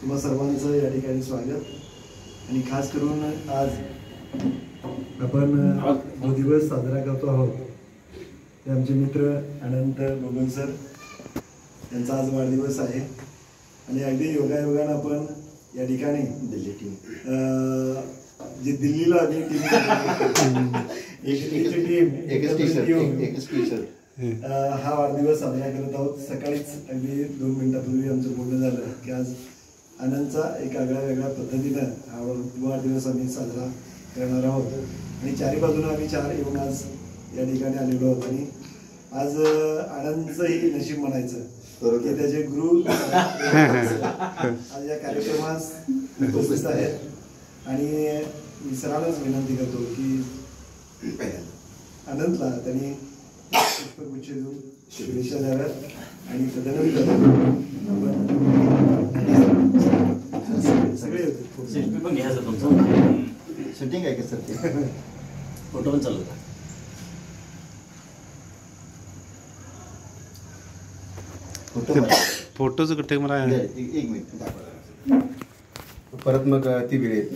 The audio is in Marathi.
तुम्हा सर्वांचं या ठिकाणी स्वागत. आणि खास करून आज आपण जो दिवस साजरा करतो आहोत ते आमचे मित्र अनंत गोगन सर यांचा आज वाढदिवस आहे. आणि अगदी योगायोगानं आपण या ठिकाणी दिल्ली टीम जी दिल्लीला आधी टीम हा वाढदिवस साजरा करत आहोत. सकाळीच अगदी 2 मिनिटापूर्वी आमचं बोलणं झालं की आज आनंदचा एक वेगळ्या पद्धतीनं हा वाढदिवस आम्ही साजरा करणार आहोत. आणि चारी बाजूला आम्ही 4 येऊन आज या ठिकाणी आलेलो आहोत. आणि आज आनंदचंही नशीब म्हणायचं की त्याचे गुरु आज या कार्यक्रमास उपस्थित आहेत. आणि मी सरांनाच विनंती करतो की आनंदला त्यांनी पुष्पगुच्छ देऊन शुभेच्छा द्याव्यात. आणि तदनंतर सगळे सेल्फी पण घ्यायचं तुमचं शूटिंग आहे का सर ते फोटो पण चालू फोटोच कुठे मला एक मिनिट परत मग ती वेळ येत